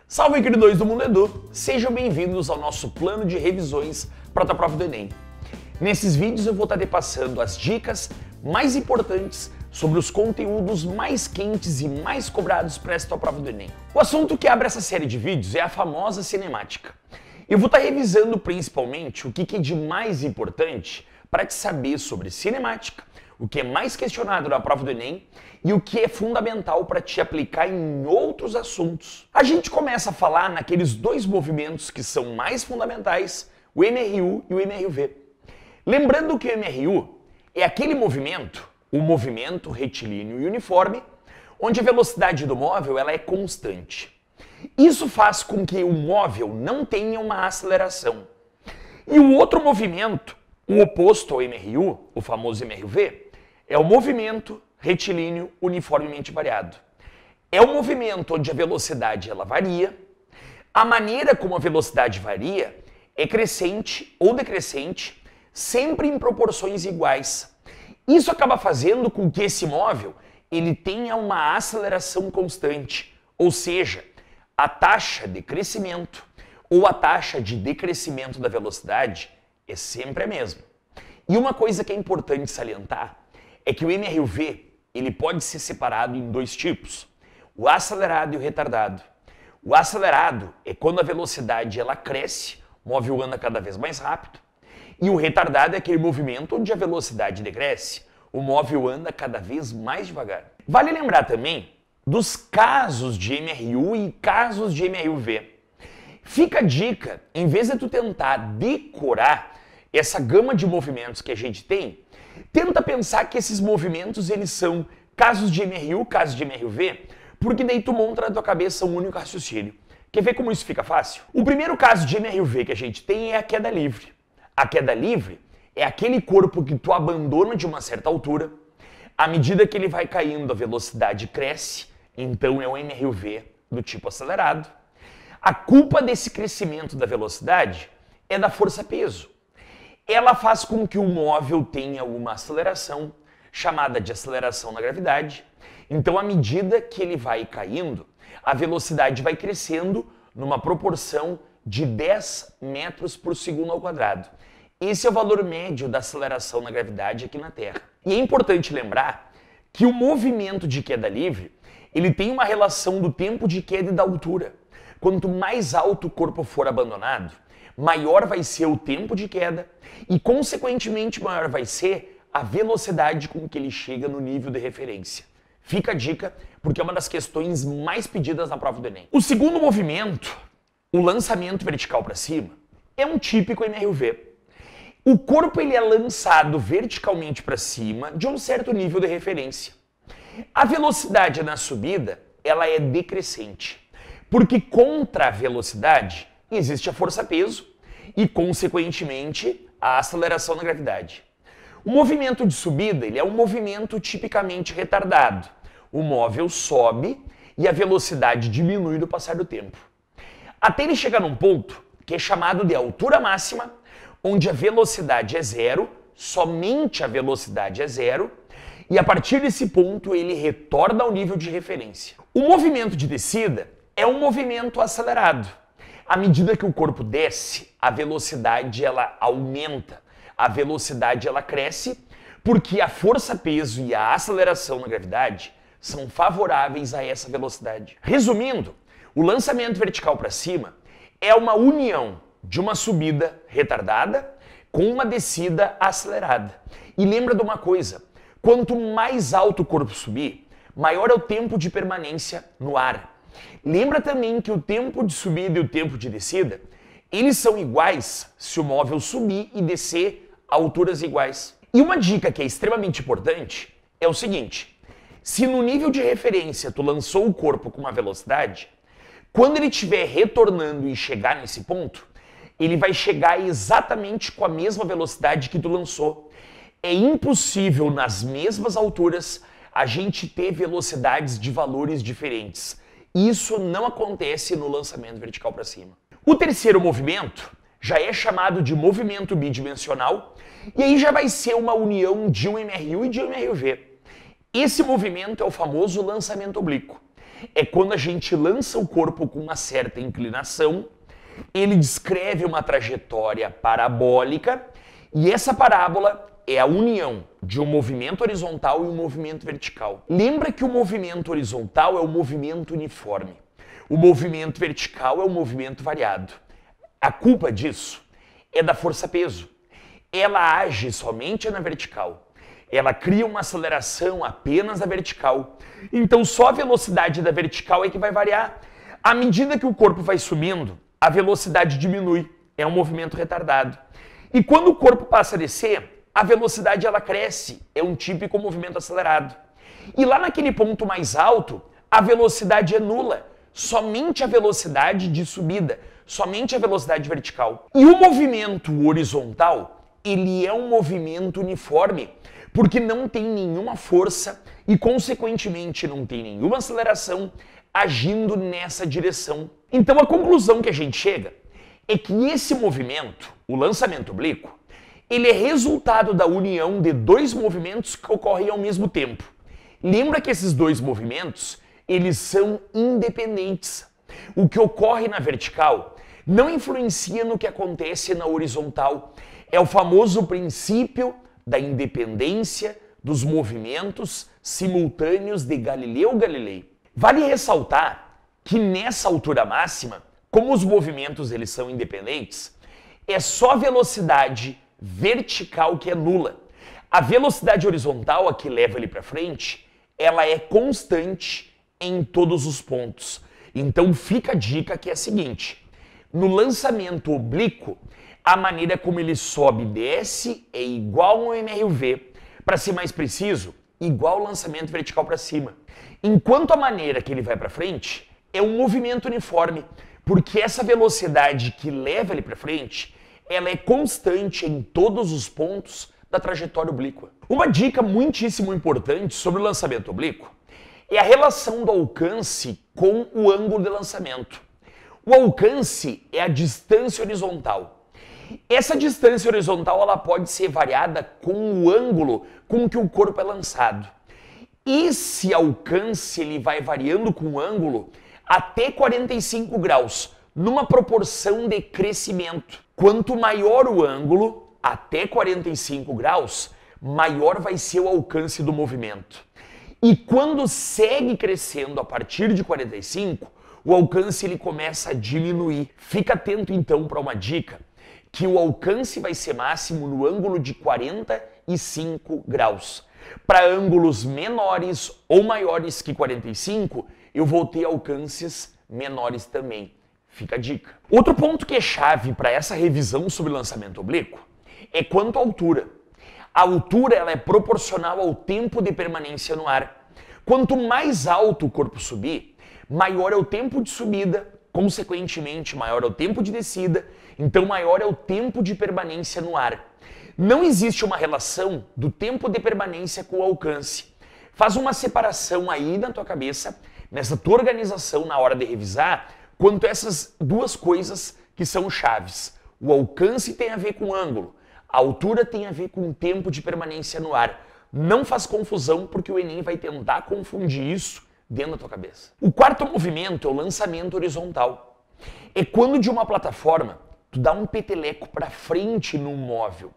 Salve, queridos do Mundo Edu! Sejam bem-vindos ao nosso plano de revisões para a tua prova do Enem. Nesses vídeos eu vou estar passando as dicas mais importantes sobre os conteúdos mais quentes e mais cobrados para essa tua prova do Enem. O assunto que abre essa série de vídeos é a famosa cinemática. Eu vou estar revisando principalmente o que é de mais importante para te saber sobre cinemática, o que é mais questionado na prova do Enem e o que é fundamental para te aplicar em outros assuntos. A gente começa a falar naqueles dois movimentos que são mais fundamentais, o MRU e o MRV. Lembrando que o MRU é aquele movimento, o movimento retilíneo e uniforme, onde a velocidade do móvel ela é constante. Isso faz com que o móvel não tenha uma aceleração. E o outro movimento, o oposto ao MRU, o famoso MRV, é o movimento retilíneo uniformemente variado. É um movimento onde a velocidade ela varia, a maneira como a velocidade varia é crescente ou decrescente, sempre em proporções iguais. Isso acaba fazendo com que esse móvel ele tenha uma aceleração constante, ou seja, a taxa de crescimento ou a taxa de decrescimento da velocidade é sempre a mesma. E uma coisa que é importante salientar é que o MRV ele pode ser separado em dois tipos, o acelerado e o retardado. O acelerado é quando a velocidade ela cresce, o móvel anda cada vez mais rápido, e o retardado é aquele movimento onde a velocidade decresce, o móvel anda cada vez mais devagar. Vale lembrar também dos casos de MRU e casos de MRV. Fica a dica, em vez de tu tentar decorar essa gama de movimentos que a gente tem, tenta pensar que esses movimentos eles são casos de MRU, casos de MRV, porque daí tu monta na tua cabeça um único raciocínio. Quer ver como isso fica fácil? O primeiro caso de MRV que a gente tem é a queda livre. A queda livre é aquele corpo que tu abandona de uma certa altura, à medida que ele vai caindo a velocidade cresce, então é um MRV do tipo acelerado. A culpa desse crescimento da velocidade é da força-peso. Ela faz com que o móvel tenha uma aceleração, chamada de aceleração na gravidade. Então, à medida que ele vai caindo, a velocidade vai crescendo numa proporção de 10 metros por segundo ao quadrado. Esse é o valor médio da aceleração na gravidade aqui na Terra. E é importante lembrar que o movimento de queda livre ele tem uma relação do tempo de queda e da altura. Quanto mais alto o corpo for abandonado, maior vai ser o tempo de queda e, consequentemente, maior vai ser a velocidade com que ele chega no nível de referência. Fica a dica, porque é uma das questões mais pedidas na prova do Enem. O segundo movimento, o lançamento vertical para cima, é um típico MRV. O corpo ele é lançado verticalmente para cima de um certo nível de referência. A velocidade na subida ela é decrescente, porque contra a velocidade existe a força-peso e, consequentemente, a aceleração na gravidade. O movimento de subida ele é um movimento tipicamente retardado. O móvel sobe e a velocidade diminui no passar do tempo. Até ele chegar num ponto que é chamado de altura máxima, onde a velocidade é zero, somente a velocidade é zero, e a partir desse ponto ele retorna ao nível de referência. O movimento de descida é um movimento acelerado. À medida que o corpo desce, a velocidade ela aumenta, a velocidade ela cresce, porque a força-peso e a aceleração na gravidade são favoráveis a essa velocidade. Resumindo, o lançamento vertical para cima é uma união de uma subida retardada com uma descida acelerada. E lembra de uma coisa, quanto mais alto o corpo subir, maior é o tempo de permanência no ar. Lembra também que o tempo de subida e o tempo de descida, eles são iguais se o móvel subir e descer a alturas iguais. E uma dica que é extremamente importante é o seguinte, se no nível de referência tu lançou o corpo com uma velocidade, quando ele estiver retornando e chegar nesse ponto, ele vai chegar exatamente com a mesma velocidade que tu lançou. É impossível nas mesmas alturas a gente ter velocidades de valores diferentes. Isso não acontece no lançamento vertical para cima. O terceiro movimento já é chamado de movimento bidimensional e aí já vai ser uma união de um MRU e de um MRV. Esse movimento é o famoso lançamento oblíquo. é quando a gente lança o corpo com uma certa inclinação, ele descreve uma trajetória parabólica e essa parábola é a união de um movimento horizontal e um movimento vertical. Lembra que o movimento horizontal é o movimento uniforme. O movimento vertical é o movimento variado. A culpa disso é da força-peso. Ela age somente na vertical. Ela cria uma aceleração apenas na vertical. Então só a velocidade da vertical é que vai variar. À medida que o corpo vai subindo, a velocidade diminui. É um movimento retardado. E quando o corpo passa a descer, a velocidade ela cresce, é um típico movimento acelerado. E lá naquele ponto mais alto, a velocidade é nula, somente a velocidade de subida, somente a velocidade vertical. E o movimento horizontal, ele é um movimento uniforme, porque não tem nenhuma força e, consequentemente, não tem nenhuma aceleração agindo nessa direção. Então a conclusão que a gente chega é que esse movimento, o lançamento oblíquo, ele é resultado da união de dois movimentos que ocorrem ao mesmo tempo. Lembra que esses dois movimentos, eles são independentes. O que ocorre na vertical não influencia no que acontece na horizontal. É o famoso princípio da independência dos movimentos simultâneos de Galileu Galilei. Vale ressaltar que nessa altura máxima, como os movimentos eles são independentes, é só a velocidade vertical que é nula. A velocidade horizontal, a que leva ele para frente, ela é constante em todos os pontos. Então fica a dica que é a seguinte: no lançamento oblíquo, a maneira como ele sobe e desce é igual ao MRV. Para ser mais preciso, igual ao lançamento vertical para cima. Enquanto a maneira que ele vai para frente é um movimento uniforme, porque essa velocidade que leva ele para frente, ela é constante em todos os pontos da trajetória oblíqua. Uma dica muitíssimo importante sobre o lançamento oblíquo é a relação do alcance com o ângulo de lançamento. O alcance é a distância horizontal. Essa distância horizontal ela pode ser variada com o ângulo com que o corpo é lançado. Esse alcance ele vai variando com o ângulo até 45 graus, numa proporção de crescimento. Quanto maior o ângulo, até 45 graus, maior vai ser o alcance do movimento. E quando segue crescendo a partir de 45, o alcance ele começa a diminuir. Fica atento então para uma dica, que o alcance vai ser máximo no ângulo de 45 graus. Para ângulos menores ou maiores que 45, eu vou ter alcances menores também. Fica a dica. Outro ponto que é chave para essa revisão sobre lançamento oblíquo é quanto à altura. A altura ela é proporcional ao tempo de permanência no ar. Quanto mais alto o corpo subir, maior é o tempo de subida, consequentemente maior é o tempo de descida, então maior é o tempo de permanência no ar. Não existe uma relação do tempo de permanência com o alcance. Faz uma separação aí na tua cabeça, nessa tua organização na hora de revisar, quanto a essas duas coisas que são chaves. O alcance tem a ver com o ângulo, a altura tem a ver com o tempo de permanência no ar. Não faz confusão, porque o Enem vai tentar confundir isso dentro da tua cabeça. O quarto movimento é o lançamento horizontal. É quando de uma plataforma tu dá um peteleco para frente num móvel.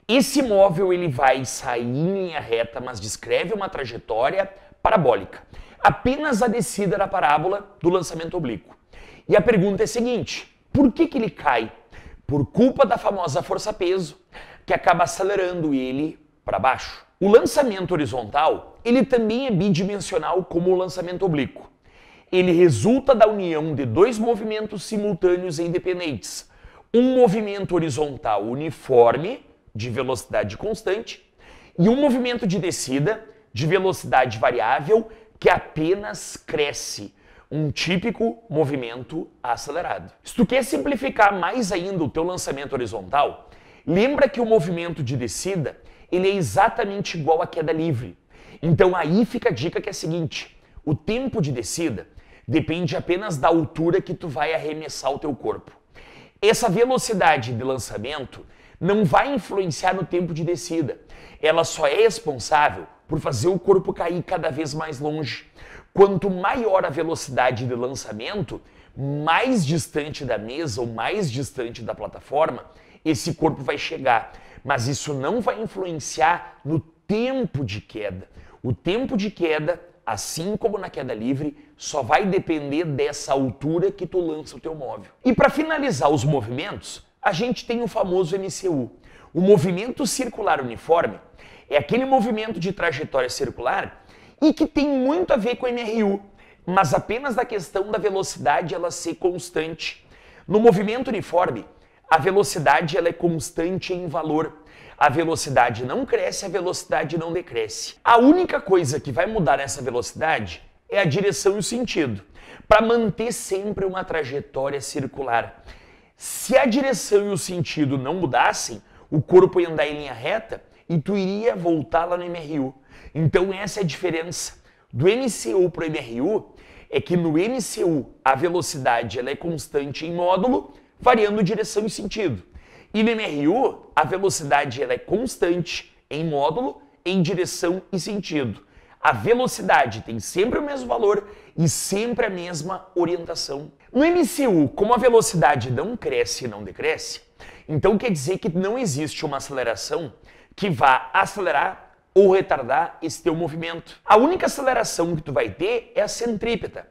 Esse móvel ele vai sair em linha reta, mas descreve uma trajetória parabólica. Apenas a descida da parábola do lançamento oblíquo. E a pergunta é a seguinte: por que ele cai? Por culpa da famosa força-peso, que acaba acelerando ele para baixo. O lançamento horizontal, ele também é bidimensional como o lançamento oblíquo. Ele resulta da união de dois movimentos simultâneos e independentes. Um movimento horizontal uniforme, de velocidade constante, e um movimento de descida, de velocidade variável, que apenas cresce. Um típico movimento acelerado. Se tu quer simplificar mais ainda o teu lançamento horizontal, lembra que o movimento de descida ele é exatamente igual à queda livre. Então aí fica a dica que é a seguinte: o tempo de descida depende apenas da altura que tu vai arremessar o teu corpo. Essa velocidade de lançamento não vai influenciar no tempo de descida. Ela só é responsável por fazer o corpo cair cada vez mais longe. quanto maior a velocidade de lançamento, mais distante da mesa ou mais distante da plataforma, esse corpo vai chegar. Mas isso não vai influenciar no tempo de queda. O tempo de queda, assim como na queda livre, só vai depender dessa altura que tu lança o teu móvel. E para finalizar os movimentos, a gente tem o famoso MCU. O movimento circular uniforme é aquele movimento de trajetória circular e que tem muito a ver com o MRU, mas apenas da questão da velocidade ela ser constante. No movimento uniforme, a velocidade ela é constante em valor. A velocidade não cresce, a velocidade não decresce. A única coisa que vai mudar nessa velocidade é a direção e o sentido, para manter sempre uma trajetória circular. Se a direção e o sentido não mudassem, o corpo ia andar em linha reta e tu iria voltar lá no MRU. Então essa é a diferença do MCU para o MRU, é que no MCU a velocidade ela é constante em módulo, variando direção e sentido. E no MRU a velocidade ela é constante em módulo, em direção e sentido. A velocidade tem sempre o mesmo valor e sempre a mesma orientação. No MCU, como a velocidade não cresce e não decresce, então quer dizer que não existe uma aceleração que vá acelerar ou retardar esse teu movimento. A única aceleração que tu vai ter é a centrípeta.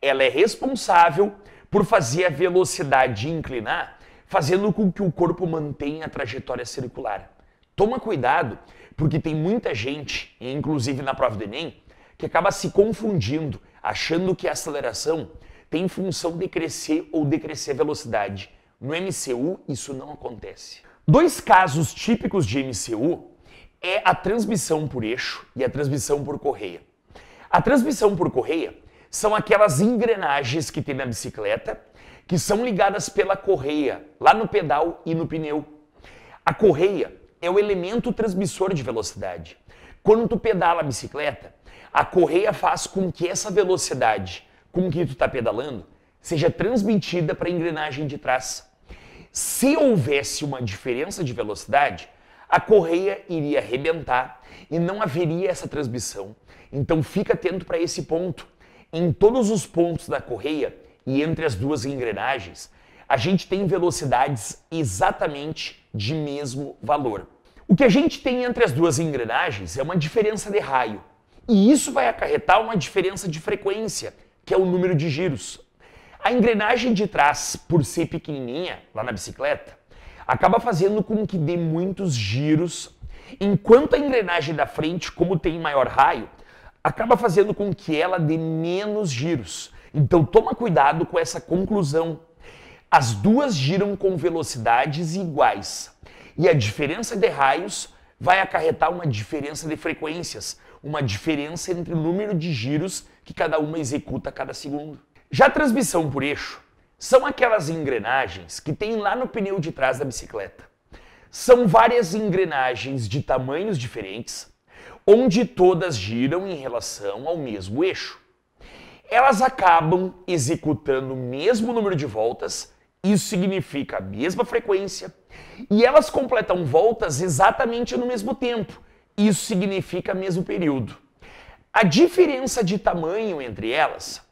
Ela é responsável por fazer a velocidade inclinar, fazendo com que o corpo mantenha a trajetória circular. Toma cuidado, porque tem muita gente, inclusive na prova do Enem, que acaba se confundindo, achando que a aceleração tem função de crescer ou decrescer a velocidade. No MCU, isso não acontece. Dois casos típicos de MCU é a transmissão por eixo e a transmissão por correia. A transmissão por correia são aquelas engrenagens que tem na bicicleta que são ligadas pela correia, lá no pedal e no pneu. A correia é o elemento transmissor de velocidade. Quando tu pedala a bicicleta, a correia faz com que essa velocidade com que tu está pedalando seja transmitida para a engrenagem de trás. Se houvesse uma diferença de velocidade, a correia iria arrebentar e não haveria essa transmissão. Então fica atento para esse ponto. Em todos os pontos da correia e entre as duas engrenagens, a gente tem velocidades exatamente de mesmo valor. O que a gente tem entre as duas engrenagens é uma diferença de raio. E isso vai acarretar uma diferença de frequência, que é o número de giros. A engrenagem de trás, por ser pequenininha, lá na bicicleta, acaba fazendo com que dê muitos giros, enquanto a engrenagem da frente, como tem maior raio, acaba fazendo com que ela dê menos giros. Então toma cuidado com essa conclusão. As duas giram com velocidades iguais. E a diferença de raios vai acarretar uma diferença de frequências, uma diferença entre o número de giros que cada uma executa a cada segundo. Já a transmissão por eixo são aquelas engrenagens que tem lá no pneu de trás da bicicleta. São várias engrenagens de tamanhos diferentes, onde todas giram em relação ao mesmo eixo. Elas acabam executando o mesmo número de voltas, isso significa a mesma frequência, e elas completam voltas exatamente no mesmo tempo, isso significa mesmo período. A diferença de tamanho entre elas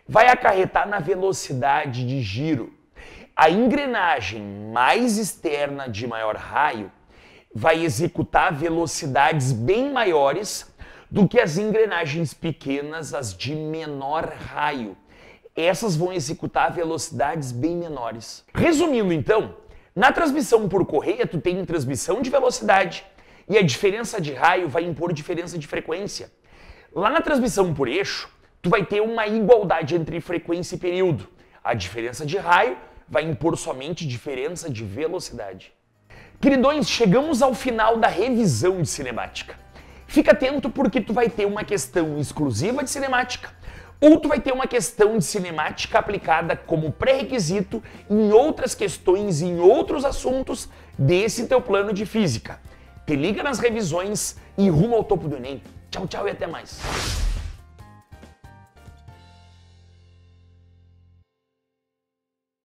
vai acarretar na velocidade de giro. A engrenagem mais externa de maior raio vai executar velocidades bem maiores do que as engrenagens pequenas, as de menor raio. Essas vão executar velocidades bem menores. Resumindo então, na transmissão por correia tu tem transmissão de velocidade e a diferença de raio vai impor diferença de frequência. Lá na transmissão por eixo, tu vai ter uma igualdade entre frequência e período. A diferença de raio vai impor somente diferença de velocidade. Queridões, chegamos ao final da revisão de cinemática. Fica atento porque tu vai ter uma questão exclusiva de cinemática ou tu vai ter uma questão de cinemática aplicada como pré-requisito em outras questões, em outros assuntos desse teu plano de física. Te liga nas revisões e rumo ao topo do Enem. Tchau, tchau e até mais.